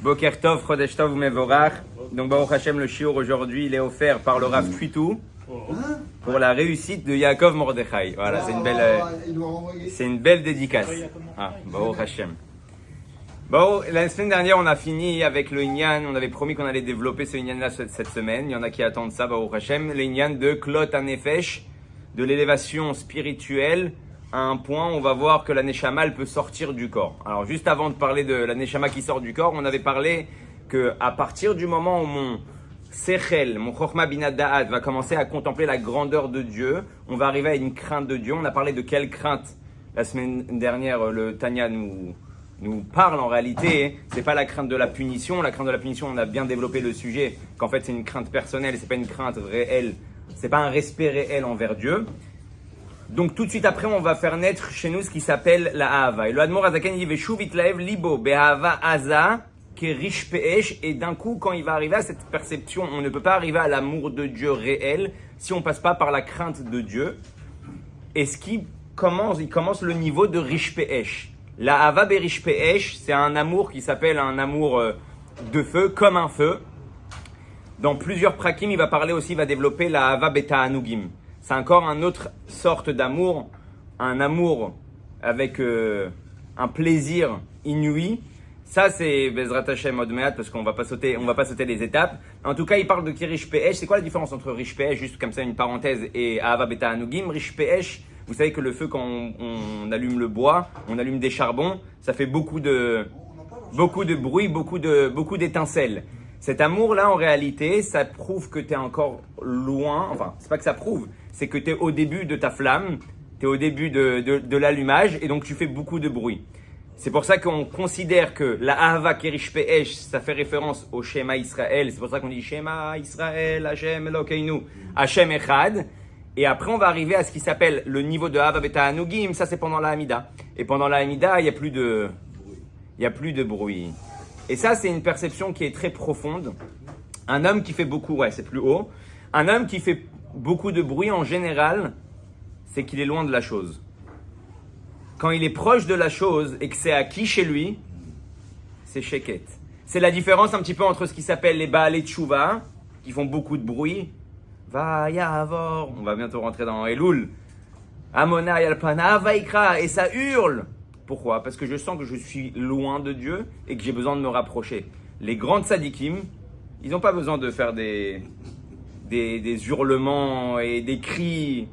Boker Tov, Chodesh Tov, Mevorach. Donc Baruch Hashem, le shiur aujourd'hui, il est offert par le Rav Tuitou pour la réussite de Yaakov Mordechai. Voilà, c'est une belle dédicace. Ah, Baruch Hashem. Bon, la semaine dernière, on a fini avec le Inyan. On avait promis qu'on allait développer ce Inyan-là cette semaine. Il y en a qui attendent ça, Baruch Hashem. Le Inyan de Klot HaNefesh, de l'élévation spirituelle à un point où on va voir que la Neshama, elle peut sortir du corps. Alors, juste avant de parler de la Neshama qui sort du corps, on avait parlé que à partir du moment où mon Sechel, mon Chochma Binah Da'at va commencer à contempler la grandeur de Dieu, on va arriver à une crainte de Dieu. On a parlé de quelle crainte la semaine dernière, le Tanya nous parle en réalité, c'est pas la crainte de la punition. La crainte de la punition, on a bien développé le sujet, qu'en fait c'est une crainte personnelle, c'est pas une crainte réelle, c'est pas un respect réel envers Dieu. Donc tout de suite après, on va faire naître chez nous ce qui s'appelle la Ahava. Et le Admor Azaken dit Veshuv itlaev libo be'ahava aza kerish pe'esh. Et d'un coup, quand il va arriver à cette perception, on ne peut pas arriver à l'amour de Dieu réel si on passe pas par la crainte de Dieu. Et il commence le niveau de rish pe'esh. La Ahava berish pe'esh, c'est un amour qui s'appelle un amour de feu, comme un feu. Dans plusieurs prakim, il va développer la Ahava beta'anugim. C'est encore une autre sorte d'amour, un amour avec un plaisir inouï. Ça, c'est Bezrat Hashem Od Me'at, parce qu'on va pas sauter les étapes. En tout cas, il parle de Kirish Pe'esh. C'est quoi la différence entre Rish Pe'esh, juste comme ça une parenthèse, et Ahava Beta'anugim? Rish Pe'esh, vous savez que le feu, quand on allume le bois, on allume des charbons, ça fait beaucoup de bruit, beaucoup d'étincelles. Cet amour-là, en réalité, ça prouve que tu es encore loin. Enfin, c'est pas que ça prouve, c'est que tu es au début de ta flamme, tu es au début de l'allumage, et donc tu fais beaucoup de bruit. C'est pour ça qu'on considère que la Ahava Kerish Pe'esh, ça fait référence au Shema Israël. C'est pour ça qu'on dit Shema Israël, Hashem Elokeinu, Hashem Echad. Et après, on va arriver à ce qui s'appelle le niveau de Ahava Beta'anugim. Ça, c'est pendant la Hamida. Et pendant la Hamida, il n'y a plus de bruit. Et ça, c'est une perception qui est très profonde. Un homme qui fait beaucoup, c'est plus haut. Un homme qui fait beaucoup de bruit, en général, c'est qu'il est loin de la chose. Quand il est proche de la chose et que c'est acquis chez lui, c'est sheket. C'est la différence un petit peu entre ce qui s'appelle les Baalei Tshuva, qui font beaucoup de bruit. Vayavor, on va bientôt rentrer dans Elul. Amona Yalpana Vaikra, et ça hurle. Pourquoi? Parce que je sens que je suis loin de Dieu et que j'ai besoin de me rapprocher. Les grands tzadikim, ils n'ont pas besoin de faire des hurlements et des cris.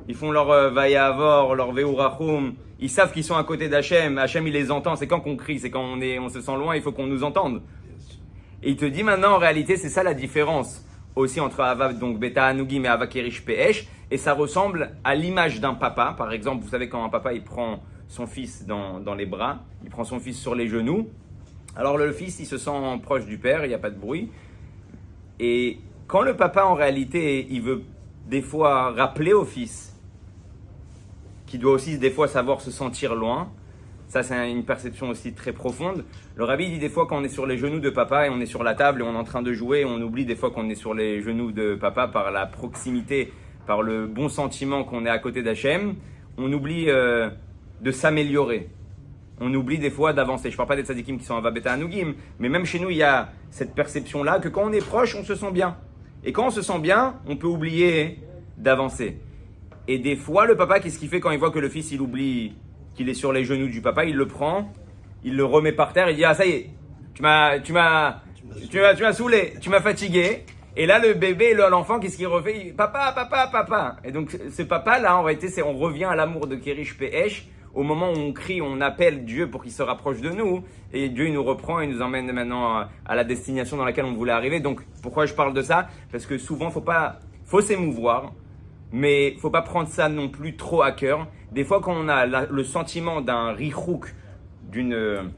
Ils font leur Vayavor, leur Veurachum. Ils savent qu'ils sont à côté d'Hachem. Hachem, il les entend. C'est quand qu'on crie, c'est quand on se sent loin, il faut qu'on nous entende. Et il te dit maintenant, en réalité, c'est ça la différence aussi entre Ahava, donc Beta'anugim et Ahava Kerish Pe'esh. Et ça ressemble à l'image d'un papa. Par exemple, vous savez quand un papa, il prend son fils dans les bras, il prend son fils sur les genoux. Alors le fils, il se sent proche du père, il n'y a pas de bruit. Et quand le papa, en réalité, il veut des fois rappeler au fils qu'il doit aussi des fois savoir se sentir loin, ça c'est une perception aussi très profonde. Le rabbi dit des fois quand on est sur les genoux de papa et on est sur la table et on est en train de jouer, on oublie des fois qu'on est sur les genoux de papa par la proximité, par le bon sentiment qu'on est à côté d'Hachem. On oublie de s'améliorer. On oublie des fois d'avancer. Je ne parle pas des tzadikim qui sont Ahava Beta'anugim, mais même chez nous, il y a cette perception-là que quand on est proche, on se sent bien. Et quand on se sent bien, on peut oublier d'avancer. Et des fois, le papa, qu'est-ce qu'il fait quand il voit que le fils, il oublie qu'il est sur les genoux du papa? Il le prend, il le remet par terre, il dit « Ah, ça y est, tu m'as saoulé, tu m'as fatigué. » Et là, le bébé, l'enfant, qu'est-ce qu'il refait? Il dit, papa, papa, papa. Et donc, ce papa-là, en réalité, on revient à l'amour de Kerish Pe'esh. Au moment où on crie, on appelle Dieu pour qu'il se rapproche de nous. Et Dieu, il nous reprend et nous emmène maintenant à la destination dans laquelle on voulait arriver. Donc, pourquoi je parle de ça? Parce que souvent, faut s'émouvoir, mais faut pas prendre ça non plus trop à cœur. Des fois, quand on a le sentiment d'un richouk, d'une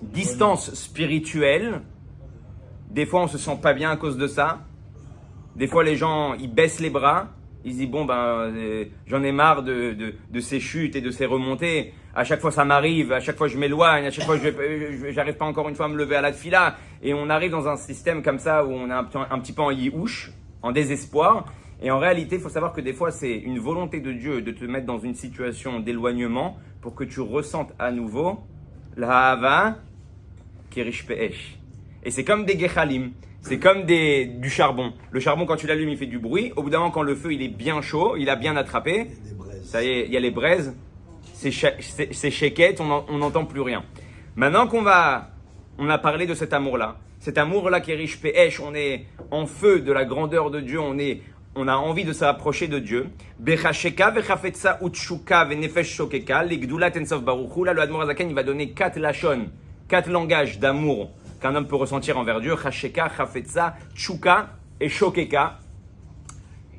distance spirituelle, des fois, on se sent pas bien à cause de ça. Des fois, les gens, ils baissent les bras. Ils se disent, bon, j'en ai marre de ces chutes et de ces remontées. À chaque fois, ça m'arrive. À chaque fois, je m'éloigne. À chaque fois, j'arrive pas encore une fois à me lever à la tfila. Et on arrive dans un système comme ça où on est un petit peu en yiouch, en désespoir. Et en réalité, il faut savoir que des fois, c'est une volonté de Dieu de te mettre dans une situation d'éloignement pour que tu ressentes à nouveau la Hava kerish pe'esh. Et c'est comme des gechalim, c'est comme du charbon. Le charbon, quand tu l'allumes, il fait du bruit. Au bout d'un moment, quand le feu il est bien chaud, il a bien attrapé, ça y est, il y a les braises, c'est sheket, on n'entend plus rien. Maintenant on a parlé de cet amour-là. Cet amour-là qui est riche pe'esh, on est en feu de la grandeur de Dieu, on a envie de s'approcher de Dieu. Bechasheka vechafetza utshuka venefesh shokeka legdulat ensof baruchu. Là, le Admor Hazaken, il va donner 4 lachon, 4 langages d'amour qu'un homme peut ressentir envers Dieu. Chasheka, chafetza, tshuka et shokeka.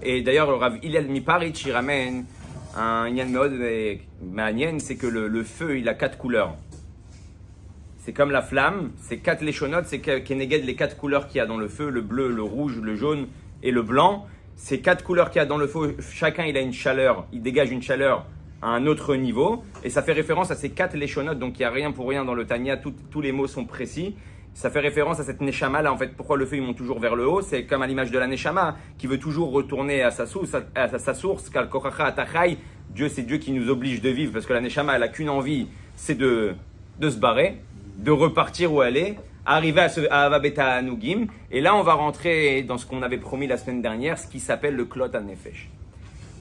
Et d'ailleurs, le Rav Hillel Miparitch, il ramène un Inyan Meod Ma'anien, c'est que le feu, il a 4 couleurs. C'est comme la flamme, c'est 4 léchonotes, c'est Keneged les 4 couleurs qu'il y a dans le feu, le bleu, le rouge, le jaune et le blanc. Ces 4 couleurs qu'il y a dans le feu, chacun il a une chaleur, il dégage une chaleur à un autre niveau. Et ça fait référence à ces 4 léchonotes, donc il n'y a rien pour rien dans le Tanya, tous les mots sont précis. Ça fait référence à cette Neshama là, en fait, pourquoi le feu il monte toujours vers le haut, c'est comme à l'image de la Neshama qui veut toujours retourner à sa source, Kal Kochacha Atachai. Dieu, c'est Dieu qui nous oblige de vivre, parce que la Neshama elle a qu'une envie, c'est de se barrer, de repartir où elle est, arriver à Ava Beta Anugim, et là on va rentrer dans ce qu'on avait promis la semaine dernière, ce qui s'appelle le Klot HaNefesh.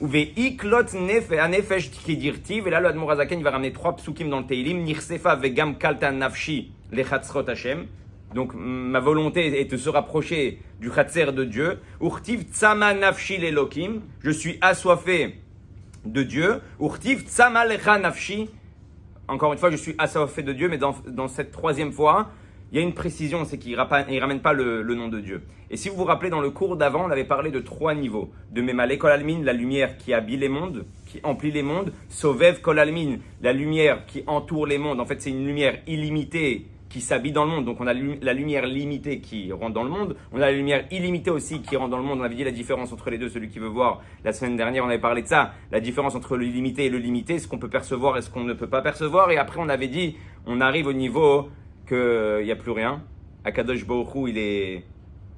Uvei Klot HaNefesh Kidirtiv, et là le Admor Hazaken il va ramener 3 psukim dans le Teilim, Nirsefa Vegam Kalta Nafshi Lechatzrot Hashem. Donc ma volonté est de se rapprocher du Chatzer de Dieu. Urtiv Tzama Nafshi Lelokim, je suis assoiffé de Dieu. Urtiv Tzama Lecha Nafshi. Encore une fois, je suis assoiffé de Dieu, mais dans cette troisième fois, il y a une précision, c'est qu'il ne ramène pas le nom de Dieu. Et si vous vous rappelez, dans le cours d'avant, on avait parlé de 3 niveaux. De Memale Kol Almin, la lumière qui habille les mondes, qui emplit les mondes. Sovev Kol Almin, la lumière qui entoure les mondes. En fait, c'est une lumière illimitée qui s'habille dans le monde. Donc, on a la lumière limitée qui rentre dans le monde. On a la lumière illimitée aussi qui rentre dans le monde. On avait dit la différence entre les deux, celui qui veut voir. La semaine dernière, on avait parlé de ça. La différence entre l'illimité et le limité, ce qu'on peut percevoir et ce qu'on ne peut pas percevoir. Et après, on avait dit, on arrive au niveau qu'il n'y a plus rien. Akadosh Baruch Hu,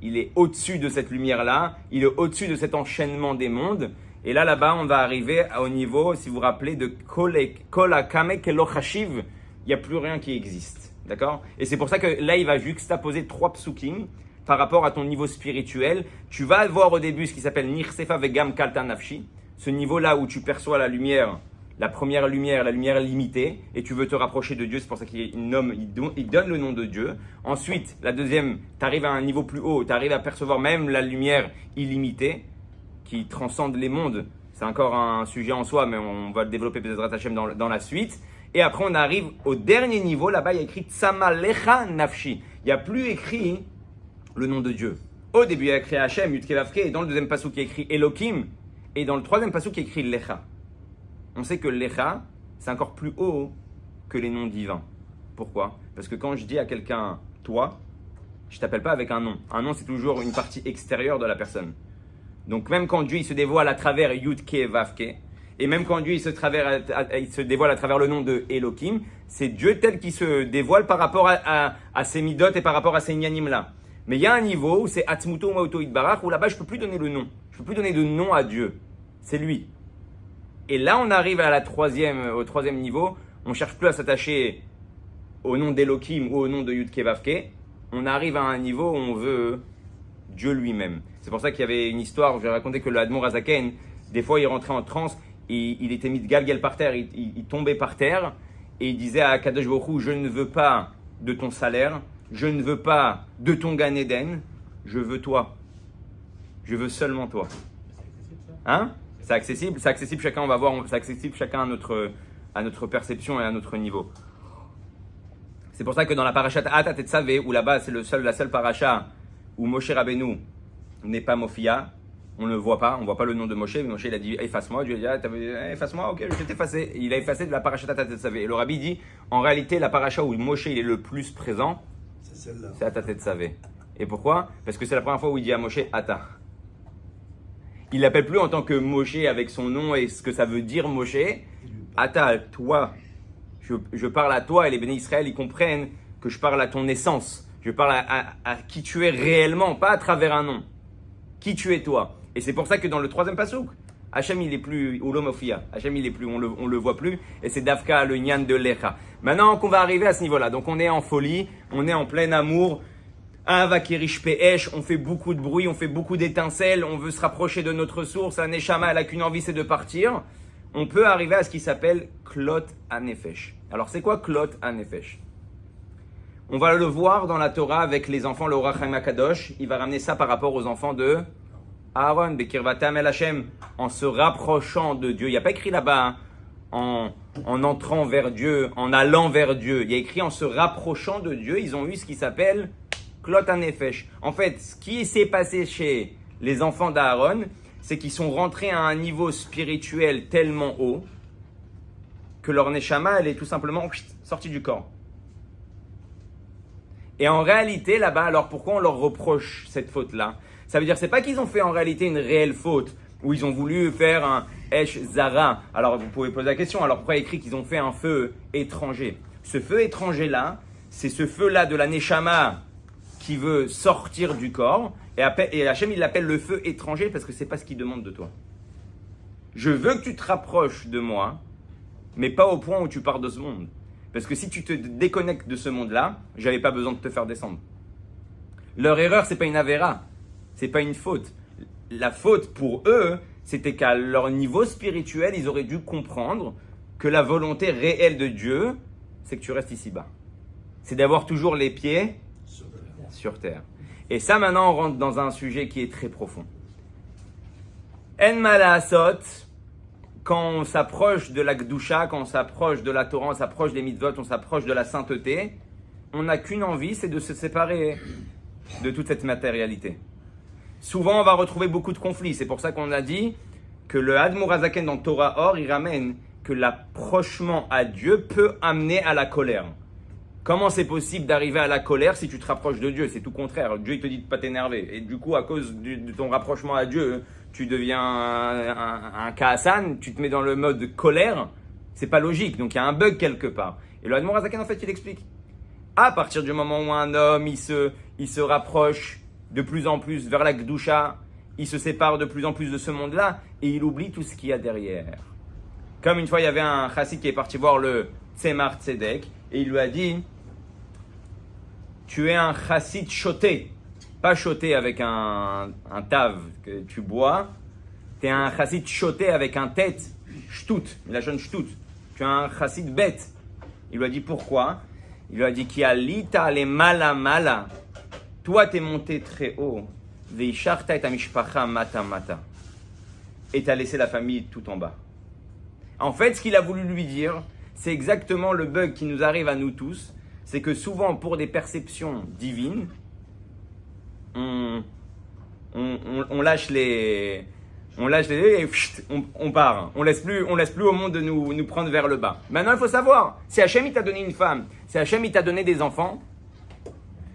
il est au-dessus de cette lumière-là. Il est au-dessus de cet enchaînement des mondes. Et là-bas, on va arriver au niveau, si vous vous rappelez, de Kol HaKamek Elochashiv. Il n'y a plus rien qui existe. D'accord? Et c'est pour ça que là, il va juxtaposer 3 psukim par rapport à ton niveau spirituel. Tu vas voir au début ce qui s'appelle Nirsefa Vegam Kalta Nafshi. Ce niveau-là où tu perçois la lumière, la première lumière, la lumière limitée, et tu veux te rapprocher de Dieu. C'est pour ça qu'il nomme, il donne le nom de Dieu. Ensuite, la deuxième, tu arrives à un niveau plus haut, tu arrives à percevoir même la lumière illimitée qui transcende les mondes. C'est encore un sujet en soi, mais on va le développer peut-être Hashem dans la suite. Et après, on arrive au dernier niveau. Là-bas, il y a écrit Tzama Lecha Nafshi. Il n'y a plus écrit le nom de Dieu. Au début, il y a écrit Hashem, Yud Kei Vav Kei. Et dans le deuxième passage, il y a écrit Elokim. Et dans le troisième passage, il y a écrit Lecha. On sait que Lecha, c'est encore plus haut que les noms divins. Pourquoi? Parce que quand je dis à quelqu'un toi, je ne t'appelle pas avec un nom. Un nom, c'est toujours une partie extérieure de la personne. Donc, même quand Dieu il se dévoile à travers Yud Kei Vav Kei, et même quand Dieu il se dévoile à travers le nom de Elohim, c'est Dieu tel qui se dévoile par rapport à ses midot et par rapport à ces nyanim là. Mais il y a un niveau où c'est Atzmuto Mauto Itbarach, où là-bas je ne peux plus donner le nom. Je ne peux plus donner de nom à Dieu. C'est lui. Et là on arrive au troisième niveau. On ne cherche plus à s'attacher au nom d'Elohim ou au nom de Yud Kei Vav Kei. On arrive à un niveau où on veut Dieu lui-même. C'est pour ça qu'il y avait une histoire où j'ai raconté que le Admor Hazaken, des fois il rentrait en transe. Et il était mis de galgal par terre, il tombait par terre et il disait à Kadosh Baruch Hu, je ne veux pas de ton salaire, je ne veux pas de ton Gan Eden, je veux toi. Je veux seulement toi. Hein? C'est accessible, chacun, on va voir, c'est accessible chacun à notre perception et à notre niveau. C'est pour ça que dans la parashat Atat et Tzavé, où là-bas c'est la seule parasha où Moshe Rabbeinu n'est pas Mofia, on ne le voit pas, on ne voit pas le nom de Moshe. Moshe il a dit efface-moi. Dieu a dit efface-moi, ok, je vais t'effacer. Il a effacé de la paracha Atat et Tzavé. Et le rabbi dit en réalité, la paracha où Moshe il est le plus présent, c'est celle-là. C'est Atat et Tzavé. Et pourquoi? Parce que c'est la première fois où il dit à Moshe Ata. Il l'appelle plus en tant que Moshe avec son nom et ce que ça veut dire Moshe. Ata, toi. Je parle à toi et les bénis Israël, ils comprennent que je parle à ton essence. Je parle à qui tu es réellement, pas à travers un nom. Qui tu es toi. Et c'est pour ça que dans le troisième pasouk, Hachem, il est plus, Ulomofia. Hachem, il est plus, on le voit plus. Et c'est Davka, le Nyan de Lecha. Maintenant qu'on va arriver à ce niveau-là, donc on est en folie, on est en plein amour. Avakerish Pe'esh, on fait beaucoup de bruit, on fait beaucoup d'étincelles, on veut se rapprocher de notre source. Un Neshama, elle a qu'une envie, c'est de partir. On peut arriver à ce qui s'appelle Klot Hanefesh. Alors, c'est quoi Klot Hanefesh? On va le voir dans la Torah avec les enfants, le Orach Chaim HaKadosh. Il va ramener ça par rapport aux enfants de Aaron, Bekirvatam El Hashem, en se rapprochant de Dieu. Il n'y a pas écrit là-bas en entrant vers Dieu, en allant vers Dieu. Il y a écrit en se rapprochant de Dieu. Ils ont eu ce qui s'appelle Klot Hanefesh. En fait, ce qui s'est passé chez les enfants d'Aaron, c'est qu'ils sont rentrés à un niveau spirituel tellement haut que leur Neshama, elle est tout simplement sortie du corps. Et en réalité, là-bas, alors pourquoi on leur reproche cette faute-là? Ça veut dire, c'est pas qu'ils ont fait en réalité une réelle faute, où ils ont voulu faire un Esh Zara. Alors vous pouvez poser la question, alors pourquoi il y a écrit qu'ils ont fait un feu étranger? Ce feu étranger-là, c'est ce feu-là de la Neshama qui veut sortir du corps, et Hachem, il l'appelle le feu étranger parce que c'est pas ce qu'il demande de toi. Je veux que tu te rapproches de moi, mais pas au point où tu pars de ce monde. Parce que si tu te déconnectes de ce monde-là, j'avais pas besoin de te faire descendre. Leur erreur, c'est pas une avéra, c'est pas une faute. La faute pour eux, c'était qu'à leur niveau spirituel, ils auraient dû comprendre que la volonté réelle de Dieu, c'est que tu restes ici-bas. C'est d'avoir toujours les pieds sur terre. Et ça, maintenant, on rentre dans un sujet qui est très profond. En mala'asot, quand on s'approche de la Gdusha, quand on s'approche de la Torah, on s'approche des mitzvot, on s'approche de la sainteté, on n'a qu'une envie, c'est de se séparer de toute cette matérialité. Souvent, on va retrouver beaucoup de conflits. C'est pour ça qu'on a dit que le Admor Hazaken dans Torah Or, il ramène que l'approchement à Dieu peut amener à la colère. Comment c'est possible d'arriver à la colère si tu te rapproches de Dieu? C'est tout contraire. Dieu, il te dit de ne pas t'énerver. Et du coup, à cause de ton rapprochement à Dieu, tu deviens un Kaasan, tu te mets dans le mode colère. C'est pas logique. Donc, il y a un bug quelque part. Et le Admor Hazaken, en fait, il explique. À partir du moment où un homme, il se rapproche de plus en plus vers la Gdusha, il se sépare de plus en plus de ce monde-là et il oublie tout ce qu'il y a derrière. Comme une fois, il y avait un chassid qui est parti voir le Tzemar Tzedek et il lui a dit: tu es un chassid choté, pas choté avec un tav que tu bois, tu es un chassid choté avec un tête, shtout, la jeune shtout. Tu es un chassid bête. Il lui a dit pourquoi? Il lui a dit qui alita le mala mala. Toi, t'es monté très haut. Veisharta et amishpacha mata mata. Et t'as laissé la famille tout en bas. En fait, ce qu'il a voulu lui dire, c'est exactement le bug qui nous arrive à nous tous. C'est que souvent, pour des perceptions divines, on lâche les... et on part. On laisse plus au monde de nous prendre vers le bas. Maintenant, il faut savoir, si Hachem il t'a donné une femme, si Hachem il t'a donné des enfants,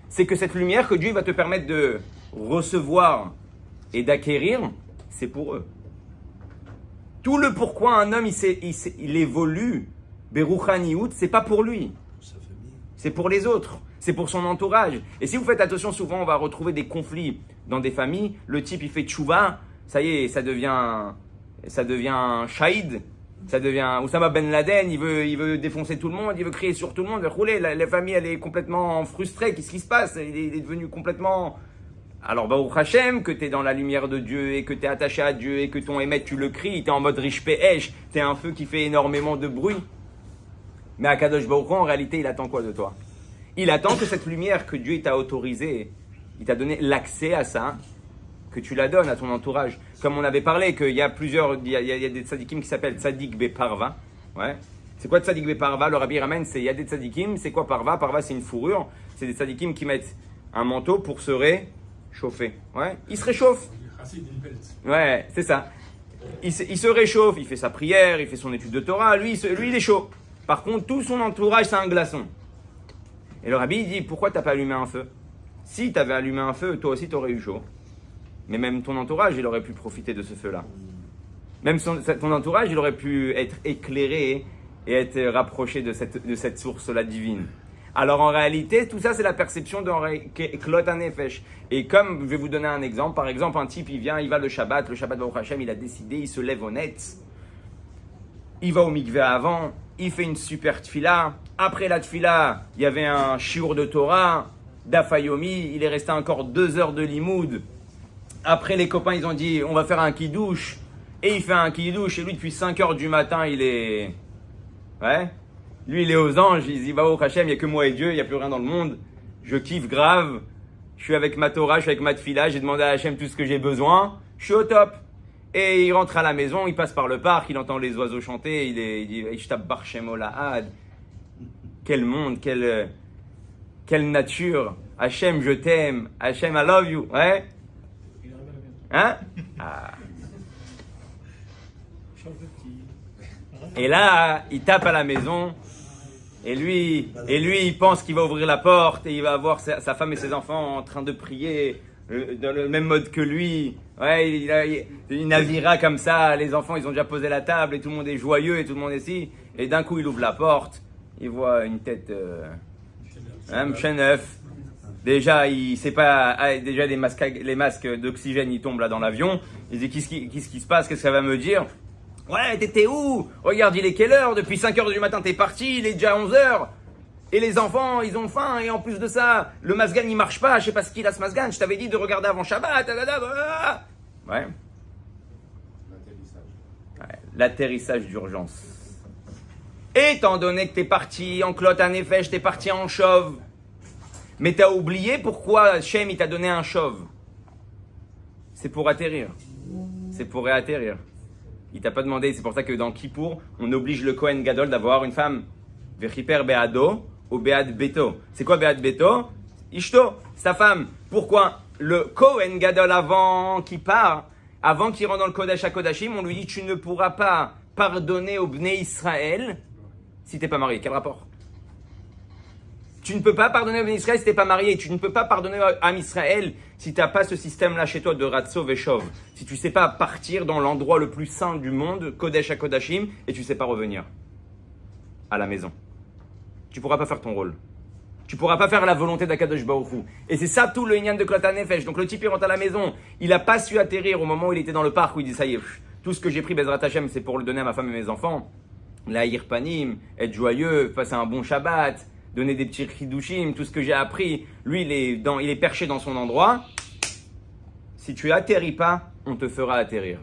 c'est que cette lumière que Dieu va te permettre de recevoir et d'acquérir, c'est pour eux. Tout le pourquoi un homme il évolue, Beruchaniout, c'est pas pour lui. C'est pour les autres. C'est pour son entourage. Et si vous faites attention, souvent on va retrouver des conflits dans des familles. Le type il fait tchouva, ça y est, ça devient un shahid, ça devient Oussama Ben Laden, il veut défoncer tout le monde, il veut crier sur tout le monde, rouler. La famille elle est complètement frustrée. Qu'est-ce qui se passe? Il est devenu complètement... Alors Baruch Hashem, que tu es dans la lumière de Dieu et que tu es attaché à Dieu et que ton émet tu le cries, tu es en mode riche pe'esh, tu es un feu qui fait énormément de bruit. Mais Akadosh Baruch Hu, en réalité, il attend quoi de toi? Il attend que cette lumière que Dieu t'a autorisée, il t'a donné l'accès à ça, que tu la donnes à ton entourage. Comme on avait parlé, qu'il y a il y a des tzadikim qui s'appellent tzadik beparva. Ouais. C'est quoi tzadik beparva? Le Rabbi ramène, il y a des tzadikim, c'est quoi parva? Parva, c'est une fourrure. C'est des tzadikim qui mettent un manteau pour se réchauffer. Ouais. Il se réchauffe. Ouais, c'est ça. Il se réchauffe, il fait sa prière, il fait son étude de Torah. Lui, il est chaud. Par contre, tout son entourage, c'est un glaçon. Et le Rabbi, il dit, pourquoi tu n'as pas allumé un feu? Si tu avais allumé un feu, toi aussi, tu aurais eu chaud. Mais même ton entourage, il aurait pu profiter de ce feu-là. Même ton entourage, il aurait pu être éclairé et être rapproché de cette source-là divine. Alors en réalité, tout ça c'est la perception de Klot HaNefesh. Et comme je vais vous donner un exemple, par exemple un type il vient, il va le Shabbat Baruch Hashem, il a décidé, il se lève honnête, il va au mikveh avant, il fait une super tfila, après la tfila, il y avait un shiur de Torah, d'Afayomi, il est resté encore 2 heures de limoud. Après les copains ils ont dit on va faire un kidouche, et il fait un kidouche, et lui depuis 5 heures du matin il est... Ouais. Lui, il est aux anges, il dit, Baruch Hashem, il n'y a que moi et Dieu, il n'y a plus rien dans le monde. Je kiffe grave, je suis avec ma Torah, je suis avec ma tfila, j'ai demandé à Hashem tout ce que j'ai besoin, je suis au top. Et il rentre à la maison, il passe par le parc, il entend les oiseaux chanter, il dit, Ishtab bar Shemo lahad. Quel monde, quelle nature. Hashem, je t'aime. Hashem, I love you. Ouais? Hein? Ah. Et là, il tape à la maison. Et lui, il pense qu'il va ouvrir la porte et il va voir sa femme et ses enfants en train de prier dans le même mode que lui. Ouais, il navira comme ça. Les enfants, ils ont déjà posé la table et tout le monde est joyeux et tout le monde est ici. Et d'un coup, il ouvre la porte. Il voit une tête, Mcheneuf. Déjà, il sait pas. Déjà, les masques d'oxygène, ils tombent là dans l'avion. Il dit qu'est-ce qui se passe? Qu'est-ce que ça va me dire? Ouais, t'étais où? Regarde, il est quelle heure? Depuis 5 heures du matin, t'es parti, il est déjà 11 heures. Et les enfants, ils ont faim. Et en plus de ça, le masgan, il marche pas. Je sais pas ce qu'il a, ce masgan. Je t'avais dit de regarder avant Shabbat. Ouais. L'atterrissage d'urgence. Étant donné que t'es parti en Klot HaNefesh, t'es parti en chauve. Mais t'as oublié pourquoi Shem, il t'a donné un chauve. C'est pour atterrir. C'est pour réatterrir. Il t'a pas demandé, c'est pour ça que dans Kippour, on oblige le Kohen Gadol d'avoir une femme. Vechiper Beado ou Bead Beto. C'est quoi Bead Beto? Ishto, sa femme. Pourquoi? Le Kohen Gadol, avant qu'il part, avant qu'il rentre dans le Kodesh HaKodashim, on lui dit tu ne pourras pas pardonner au Bnei Israël si t'es pas marié. Quel rapport? Tu ne peux pas pardonner au Bnei Israël si t'es pas marié. Tu ne peux pas pardonner à Israël si tu n'as pas ce système-là chez toi de Ratso Veshov. Si tu ne sais pas partir dans l'endroit le plus saint du monde, Kodesh HaKodashim, et tu ne sais pas revenir à la maison. Tu ne pourras pas faire ton rôle. Tu ne pourras pas faire la volonté d'Akadosh Baruch Hu. Et c'est ça tout le Inyan de Klot HaNefesh. Donc le type il rentre à la maison. Il n'a pas su atterrir au moment où il était dans le parc où il dit ça y est, tout ce que j'ai pris Bezrat Hashem, c'est pour le donner à ma femme et mes enfants. La Panim, être joyeux, passer un bon Shabbat, donner des petits chidushim, tout ce que j'ai appris. Lui, il est perché dans son endroit. Si tu atterris pas, on te fera atterrir.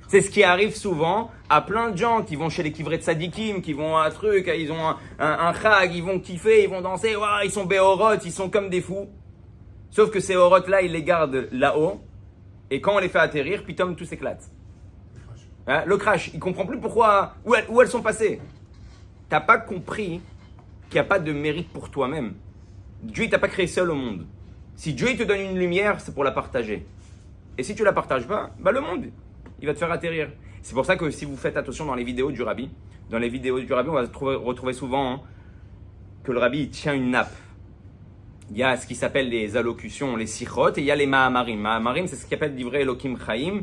C'est ce qui arrive souvent à plein de gens qui vont chez les kivrei tzadikim, qui vont à un truc, ils ont un chag, ils vont kiffer, ils vont danser, wow, ils sont béorotes, ils sont comme des fous. Sauf que ces orotes-là, ils les gardent là-haut. Et quand on les fait atterrir, pitom, tout s'éclate. Hein, le crash, il comprend plus pourquoi, où elles sont passées. T'as pas compris qu'il n'y a pas de mérite pour toi-même. Dieu ne t'a pas créé seul au monde. Si Dieu il te donne une lumière, c'est pour la partager. Et si tu la partages pas, bah le monde, il va te faire atterrir. C'est pour ça que si vous faites attention dans les vidéos du Rabbi, on va retrouver souvent que le Rabbi il tient une nappe. Il y a ce qui s'appelle les allocutions, les sichot, et il y a les mahamarim. Mahamarim, c'est ce qu'on appelle divrei Elokim Chaim.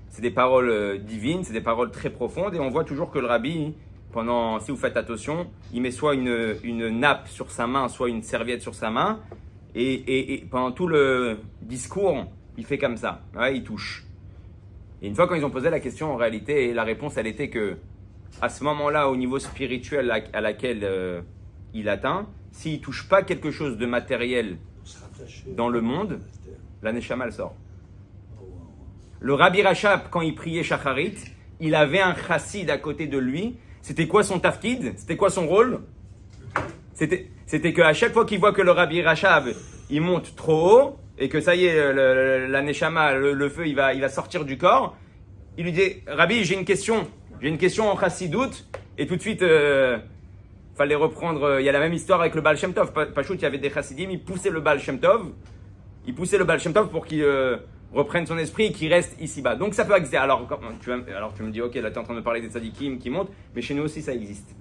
C'est des paroles divines, c'est des paroles très profondes, et on voit toujours que le Rabbi, si vous faites attention, il met soit une nappe sur sa main, soit une serviette sur sa main, et pendant tout le discours, il fait comme ça, ouais, il touche. Et une fois quand ils ont posé la question, en réalité, la réponse, elle était que, à ce moment-là, au niveau spirituel à laquelle il atteint, s'il ne touche pas quelque chose de matériel dans le monde, la Neshama, elle sort. Le Rabbi Rachab, quand il priait Shacharit, il avait un chassid à côté de lui. C'était quoi son tafkid? C'était quoi son rôle? C'était qu'à chaque fois qu'il voit que le Rabbi Rachab, il monte trop haut, et que ça y est, la Neshama, le feu, il va sortir du corps, il lui dit, Rabbi, j'ai une question en chassidout, et tout de suite, fallait reprendre, il y a la même histoire avec le Baal Shem Tov. Pachout, il y avait des chassidim, ils poussaient le Baal Shem Tov pour qu'il reprenne son esprit et qu'il reste ici-bas. Donc ça peut exister. Alors tu me dis, ok, là tu es en train de parler des tzadikim qui montent, mais chez nous aussi ça existe.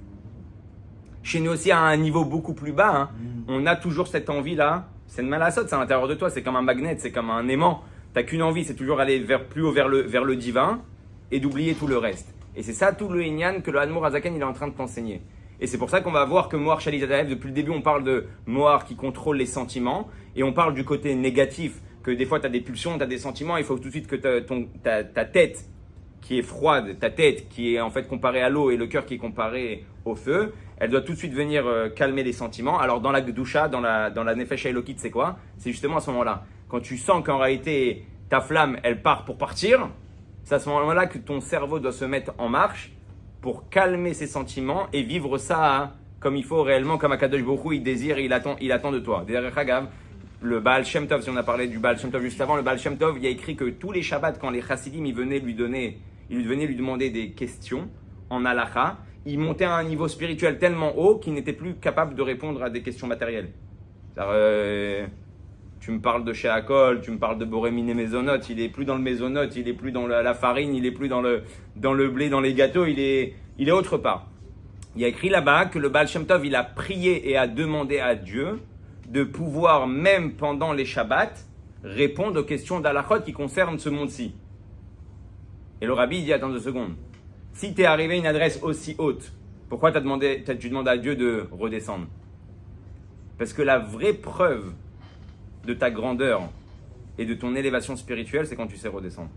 Chez nous aussi à un niveau beaucoup plus bas, on a toujours cette envie-là. C'est une malasot, c'est à l'intérieur de toi, c'est comme un magnet, c'est comme un aimant. T'as qu'une envie, c'est toujours aller plus haut vers le divin et d'oublier tout le reste. Et c'est ça tout le Inyan que le Admour Azaken il est en train de t'enseigner. Et c'est pour ça qu'on va voir que Mohar Shalit Adaev, depuis le début, on parle de Mohar qui contrôle les sentiments. Et on parle du côté négatif, que des fois tu as des pulsions, tu as des sentiments. Il faut tout de suite que ta tête qui est froide, ta tête qui est en fait comparée à l'eau et le cœur qui est comparé au feu, elle doit tout de suite venir calmer les sentiments. Alors dans la Gdusha, dans la Nefesh Elokit, c'est quoi? C'est justement à ce moment-là. Quand tu sens qu'en réalité, ta flamme, elle part pour partir, c'est à ce moment-là que ton cerveau doit se mettre en marche pour calmer ses sentiments et vivre ça comme il faut réellement, comme Akadosh Baruch Hu, il désire, il attend de toi. Derech Hagav, le Baal Shem Tov, si on a parlé du Baal Shem Tov juste avant, le Baal Shem Tov, il y a écrit que tous les Shabbats, quand les Chassidim, ils venaient lui demander des questions en halakha, il montait à un niveau spirituel tellement haut qu'il n'était plus capable de répondre à des questions matérielles. Tu me parles de Sheakol, tu me parles de Borémine et Mésonote, il est plus dans le Mésonote, il est plus dans la farine, il est plus dans le blé, dans les gâteaux, il est autre part. Il y a écrit là-bas que le Baal Shem Tov, il a prié et a demandé à Dieu de pouvoir, même pendant les Shabbats, répondre aux questions d'halachot qui concernent ce monde-ci. Et le rabbi dit, attends 2 secondes, si t'es arrivé à une adresse aussi haute, pourquoi tu demandes à Dieu de redescendre? Parce que la vraie preuve de ta grandeur et de ton élévation spirituelle, c'est quand tu sais redescendre.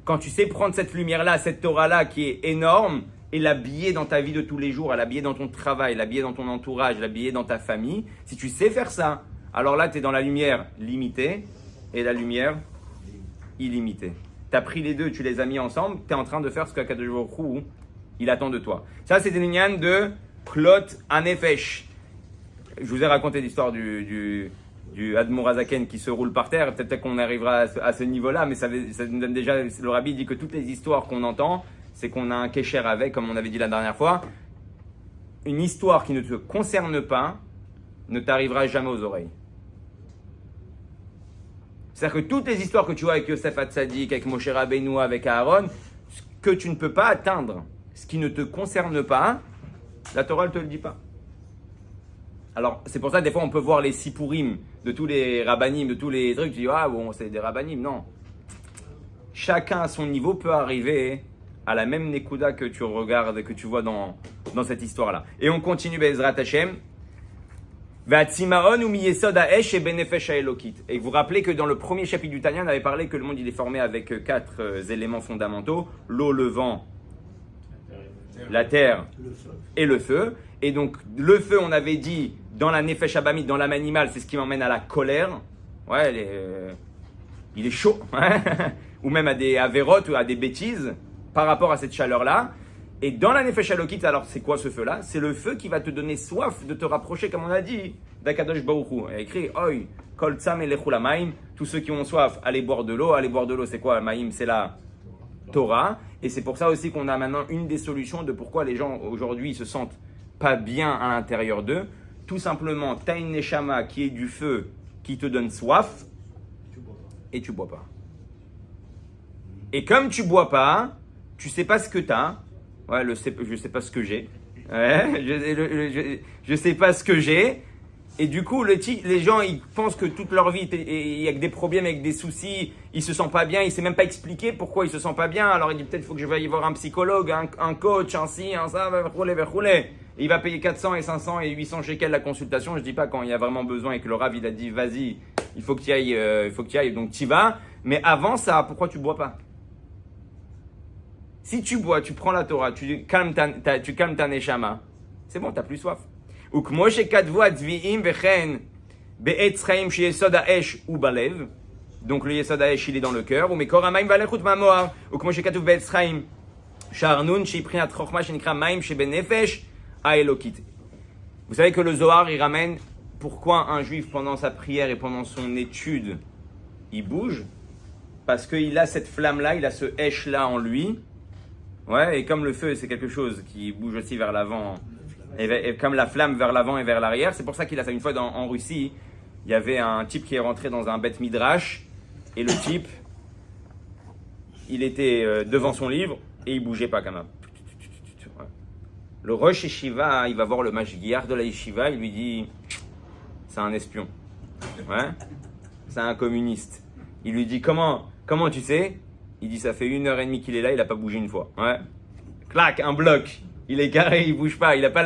Quand tu sais prendre cette lumière-là, cette Torah-là qui est énorme et l'habiller dans ta vie de tous les jours, l'habiller dans ton travail, l'habiller dans ton entourage, l'habiller dans ta famille, si tu sais faire ça, alors là, tu es dans la lumière limitée et la lumière illimitée. Tu as pris les deux, tu les as mis ensemble, tu es en train de faire ce qu'Akadosh Baruch Hu, il attend de toi. Ça, c'est une lignane de Klot Anefesh. Je vous ai raconté l'histoire du Admour Azaken qui se roule par terre. Peut-être qu'on arrivera à ce niveau-là, mais ça nous donne déjà. Le rabbi dit que toutes les histoires qu'on entend, c'est qu'on a un kécher avec, comme on avait dit la dernière fois. Une histoire qui ne te concerne pas ne t'arrivera jamais aux oreilles. C'est-à-dire que toutes les histoires que tu vois avec Yosef Hatzadik, avec Moshe Rabbeinu, avec Aaron, ce que tu ne peux pas atteindre, ce qui ne te concerne pas, la Torah ne te le dit pas. Alors, c'est pour ça que des fois, on peut voir les sipurim de tous les rabbanim, de tous les trucs. Tu dis, ah bon, c'est des rabbanim. Non. Chacun à son niveau peut arriver à la même nekuda que tu regardes, que tu vois dans cette histoire-là. Et on continue, Be'ezrat Hashem. V'atzimaon umiyesod ha'esh et benefesh ha'elokit. Et vous vous rappelez que dans le premier chapitre du Tanya, on avait parlé que le monde il est formé avec 4 éléments fondamentaux. L'eau, le vent, la terre et le feu. Et donc, le feu, on avait dit, dans la nefesh abamit, dans l'âme animale, c'est ce qui m'emmène à la colère. Ouais, il est chaud. Ou même à des avérotes ou à des bêtises par rapport à cette chaleur-là. Et dans la nefesh alokit, alors c'est quoi ce feu-là? C'est le feu qui va te donner soif de te rapprocher, comme on a dit, d'Akadosh Baruch Hu. Il y a écrit, Oy, kol tzam elechu lamaim. Tous ceux qui ont soif, allez boire de l'eau. Allez boire de l'eau, c'est quoi? Maïm, c'est la Torah. Et c'est pour ça aussi qu'on a maintenant une des solutions de pourquoi les gens aujourd'hui se sentent pas bien à l'intérieur d'eux. Tout simplement, tu as une neshama qui est du feu, qui te donne soif, et tu bois pas. Et comme tu bois pas, tu sais pas ce que tu as. Ouais, je sais pas ce que j'ai. Ouais, je sais pas ce que j'ai. Et du coup, les gens, ils pensent que toute leur vie, il y a que des problèmes, avec des soucis, ils se sentent pas bien, ils savent même pas expliquer pourquoi ils se sentent pas bien. Alors il dit peut-être faut que je veuille voir un psychologue, un coach, un ci, un ça, et il va payer 400 et 500 et 800 shekels la consultation. Je dis pas quand il y a vraiment besoin et que le Rav il a dit vas-y, il faut que tu ailles, donc tu y vas. Mais avant ça, pourquoi tu bois pas? Si tu bois, tu prends la Torah, tu calmes ta neshama, c'est bon, t'as plus soif. Donc le Yesod HaEsh, il est dans le cœur. Vous savez que le Zohar, il ramène pourquoi un juif, pendant sa prière et pendant son étude, il bouge. Parce qu'il a cette flamme-là, il a ce Hesh-là en lui. Ouais, et comme le feu, c'est quelque chose qui bouge aussi vers l'avant. Et comme la flamme vers l'avant et vers l'arrière, c'est pour ça qu'il a ça. Une fois en Russie, il y avait un type qui est rentré dans un Beth Midrash, et le type, il était devant son livre, et il bougeait pas quand même. Le Rosh Yeshiva, il va voir le Mashgiach de la Yeshiva, il lui dit, c'est un espion, ouais, c'est un communiste. Il lui dit, comment tu sais? Il dit, ça fait 1h30 qu'il est là, il n'a pas bougé une fois, ouais. Clac, un bloc. il est carré, il bouge pas. Il a pas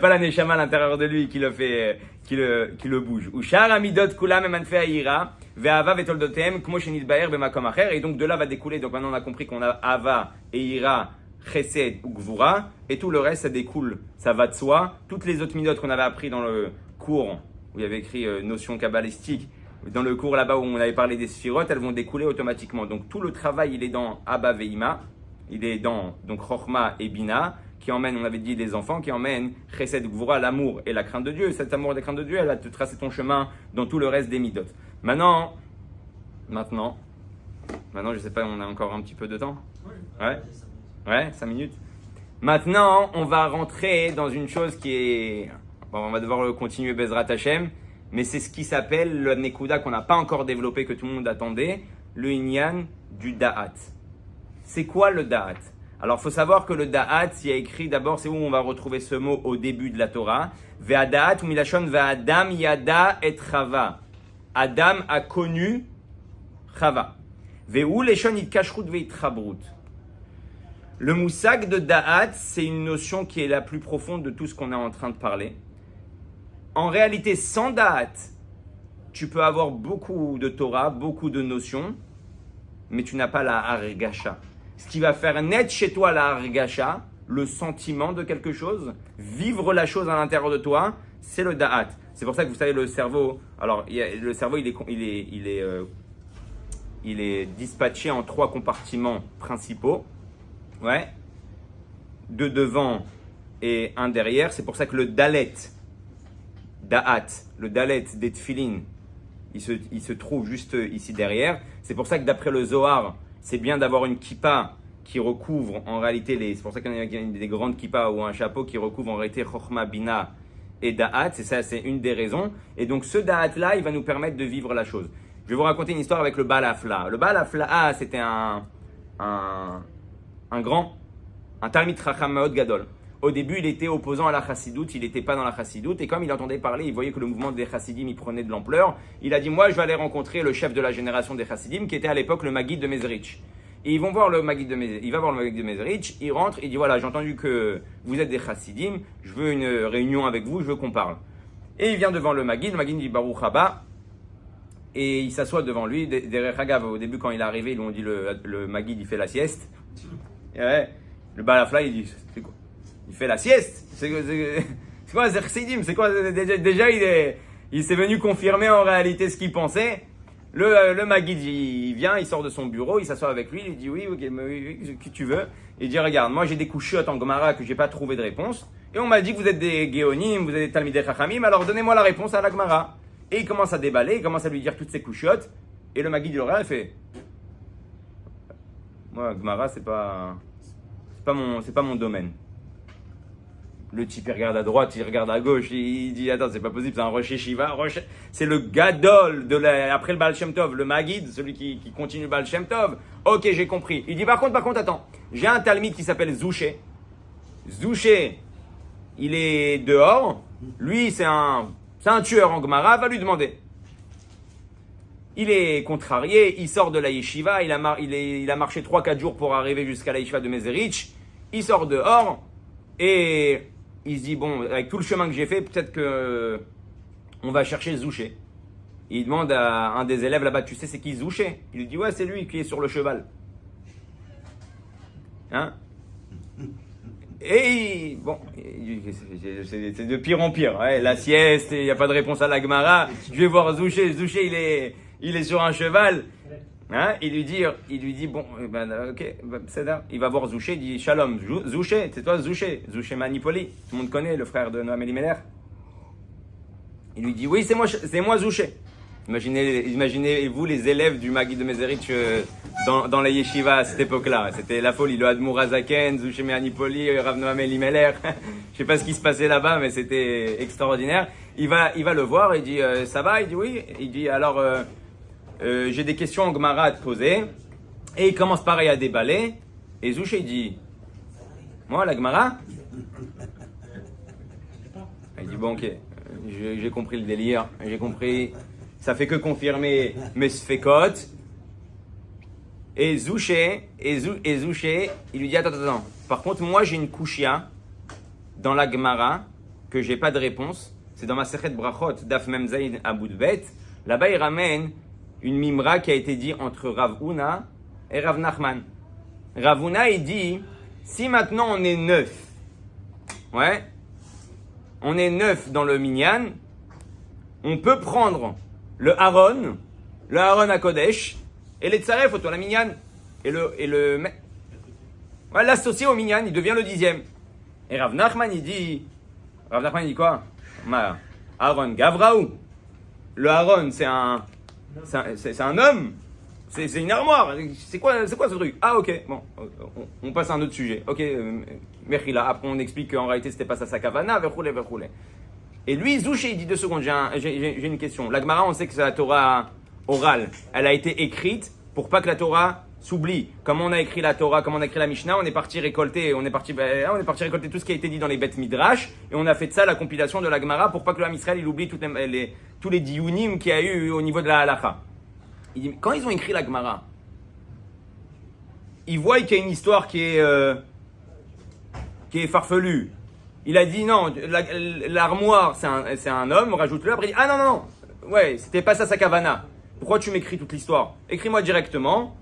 la neshama à l'intérieur de lui qui le fait, qui le bouge. Ushar amidot kulam emanfe aira ve'ava vetoldotem kmo shenitbaer b'makom acher. Et donc de là va découler. Donc maintenant on a compris qu'on a ava et ira, chesed ou gvura, et tout le reste ça découle, ça va de soi. Toutes les autres midot qu'on avait appris dans le cours où il y avait écrit notion kabbalistique, dans le cours là-bas où on avait parlé des sphirotes, elles vont découler automatiquement. Donc tout le travail il est dans Abba Veima, il est dans donc Chochma et Bina, qui emmène, on avait dit, les enfants, qui emmène Chesed Gvura, l'amour et la crainte de Dieu. Cet amour et la crainte de Dieu, elle va te tracer ton chemin dans tout le reste des midot. Maintenant, je sais pas, on a encore un petit peu de temps. Ouais, 5 minutes. Maintenant, on va rentrer dans une chose qui est, bon, on va devoir continuer Bezrat Hashem, mais c'est ce qui s'appelle le Nekuda qu'on n'a pas encore développé, que tout le monde attendait, le Inyan du Da'at. C'est quoi le Da'at? Alors, il faut savoir que le Da'at, il y a écrit d'abord, c'est où on va retrouver ce mot au début de la Torah. Ve'ada'at ou milashon ve'adam yada et Chava. Adam a connu Chava. Ve'u leshon itkashrut ve'itchabrut. Le moussag de Da'at, c'est une notion qui est la plus profonde de tout ce qu'on est en train de parler. En réalité, sans Da'at, tu peux avoir beaucoup de Torah, beaucoup de notions, mais tu n'as pas la Hargasha. Ce qui va faire naître chez toi la Hargasha, le sentiment de quelque chose, vivre la chose à l'intérieur de toi, c'est le Da'at. C'est pour ça que vous savez, le cerveau, alors le cerveau il est dispatché en 3 compartiments principaux. Ouais, 2 devant et 1 derrière. C'est pour ça que le Dalet, Da'at, le Dalet des Tfilin, il se trouve juste ici derrière. C'est pour ça que d'après le Zohar, c'est bien d'avoir une kippa qui recouvre en réalité c'est pour ça qu'il y a des grandes kippas ou un chapeau qui recouvre en réalité Chochma, Bina et Da'at. C'est ça, c'est une des raisons. Et donc ce Da'at là, il va nous permettre de vivre la chose. Je vais vous raconter une histoire avec le Baal Hafla. Le Baal Hafla, c'était un Talmid Chacham Maod Gadol. Au début, il était opposant à la Chassidoute, il n'était pas dans la Chassidoute, et comme il entendait parler, il voyait que le mouvement des Chassidim, il prenait de l'ampleur. Il a dit, moi, je vais aller rencontrer le chef de la génération des Chassidim, qui était à l'époque le Maguid de Mezrich. Et il va voir le Maguid de Mezrich, il rentre, il dit, voilà, j'ai entendu que vous êtes des Chassidim, je veux une réunion avec vous, je veux qu'on parle. Et il vient devant le Maguid dit, Baruch Haba, et il s'assoit devant lui. Derrière Hagav, au début, quand il est arrivé, ils lui ont dit, le Maguid, il fait la sieste. Et ouais, le Baal Hafla, il dit, c'est quoi? Il fait la sieste. C'est quoi Zersidim? C'est quoi? Déjà, il s'est venu confirmer en réalité ce qu'il pensait. Le Maguid, il vient, il sort de son bureau, il s'assoit avec lui, il dit oui, qui tu veux. Il dit regarde, moi j'ai des couchottes en Gemara que j'ai pas trouvé de réponse. Et on m'a dit que vous êtes des Géonim, vous êtes des Talmidei Chachamim, alors donnez-moi la réponse à la Gemara. Et il commence à déballer, il commence à lui dire toutes ces couchottes. Et le Maguid, il regarde, il fait moi, Gemara, c'est pas mon domaine. Le type, il regarde à droite, il regarde à gauche, il dit attends, c'est pas possible, c'est un Rosh Yeshiva. C'est le Gadol après le Baal Shem Tov, le Maguid, celui qui continue le Baal Shem Tov. Ok, j'ai compris. Il dit par contre, attends, j'ai un Talmid qui s'appelle Zouché. Zouché, il est dehors. Lui, c'est un tueur en Gemara, va lui demander. Il est contrarié, il sort de la Yeshiva, il a marché 3-4 jours pour arriver jusqu'à la Yeshiva de Mezerich. Il sort dehors et il se dit, bon, avec tout le chemin que j'ai fait, peut-être que on va chercher Zouché. Il demande à un des élèves là-bas, tu sais c'est qui Zouché? Il lui dit, ouais, c'est lui qui est sur le cheval. Hein? Et bon, c'est de pire en pire. Ouais, la sieste, il n'y a pas de réponse à la Gemara. Je vais voir Zouché. Zouché, il est sur un cheval. Hein? Il lui dit bon, ok, c'est là. Il va voir Zouché, il dit Shalom, Zouché, c'est toi Zouché Manipoli, tout le monde connaît, le frère de Noam Elimelech. Il lui dit oui, c'est moi Zouché. Imaginez-vous les élèves du Maguid de Mezerich dans la yeshiva à cette époque-là. C'était la folie, le Admour Azaken, Zouché Manipoli, Rav Noam Elimelech. Je sais pas ce qui se passait là-bas, mais c'était extraordinaire. Il va le voir, il dit ça va? Il dit oui. Il dit alors j'ai des questions en Gemara à te poser. Et il commence pareil à déballer. Et Zouché dit moi, la Gemara? Il dit bon, ok, j'ai compris le délire, j'ai compris. Ça fait que confirmer mes sfekot. Et Zouché, il lui dit attends. Par contre, moi j'ai une kushia dans la Gemara que j'ai pas de réponse. C'est dans ma Sechet Brachot, Daf Mem Zayin Aboud Bet. Là-bas, il ramène une mimra qui a été dit entre Rav Huna et Rav Nachman. Rav Huna, il dit, si maintenant on est 9, ouais, on est 9 dans le minyan, on peut prendre le Aaron à Kodesh, et les tsaref autour de la minyan, et ouais, l'associer au minyan, il devient le 10e. Et Rav Nachman, il dit quoi? Aaron Gavraou. Le Aaron, c'est un homme. C'est une armoire. C'est quoi ce truc? Ah, ok. Bon, on passe à un autre sujet. Ok, Mechila. Après, on explique qu'en réalité, c'était pas ça sa kavana. Verroulé. Et lui, Zouché, il dit 2 secondes. J'ai une question. La Gemara, on sait que c'est la Torah orale. Elle a été écrite pour pas que la Torah s'oublie. Comment on a écrit la Torah, comment on a écrit la Mishnah, on est parti récolter tout ce qui a été dit dans les Beth Midrash, et on a fait de ça la compilation de la Gemara pour pas que l'homme Israël il oublie tous les diunim qu'il y a eu au niveau de la halakha. Il dit, quand ils ont écrit la Gemara, ils voient qu'il y a une histoire qui est farfelue. Il a dit non, l'armoire c'est un homme, rajoute-le. Après il dit ah non, ouais, c'était pas ça sa kavana. Pourquoi tu m'écris toute l'histoire? Écris-moi directement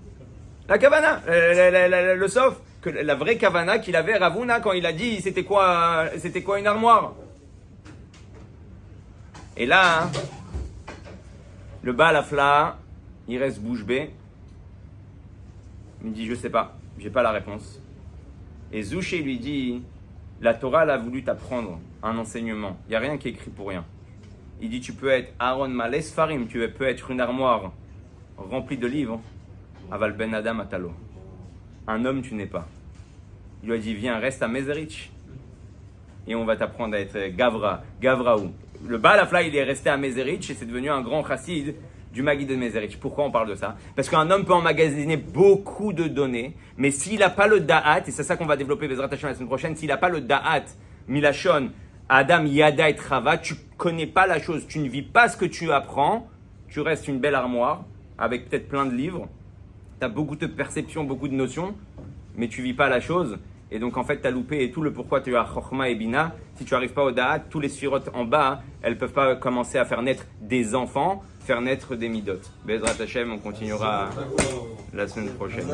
la kavana, le sauf, que la vraie kavana qu'il avait Rav Huna quand il a dit c'était quoi une armoire. Et là, le Baal Hafla, il reste bouche bée. Il me dit je sais pas, j'ai pas la réponse. Et Zouché lui dit la Torah elle a voulu t'apprendre un enseignement. Il y a rien qui est écrit pour rien. Il dit tu peux être Aaron Malé Sfarim, tu peux être une armoire remplie de livres. Aval ben Adam Atalo. Un homme, tu n'es pas. Il lui a dit, viens, reste à Mezerich. Et on va t'apprendre à être Gavraou. Le Baal Hafla, il est resté à Mezerich et c'est devenu un grand chassid du Maguid de Mezerich. Pourquoi on parle de ça? Parce qu'un homme peut emmagasiner beaucoup de données, mais s'il n'a pas le da'at, et c'est ça qu'on va développer Bezrat Hashem la semaine prochaine, s'il n'a pas le da'at, Milachon, Adam, Yada et Trava, tu connais pas la chose, tu ne vis pas ce que tu apprends, tu restes une belle armoire avec peut-être plein de livres. Tu as beaucoup de perceptions, beaucoup de notions, mais tu vis pas la chose. Et donc, en fait, tu as loupé et tout le pourquoi tu as Chokhma et Bina. Si tu n'arrives pas au Da'at, tous les sphirotes en bas, elles ne peuvent pas commencer à faire naître des enfants, faire naître des midot. Bezrat Hashem, on continuera la semaine prochaine.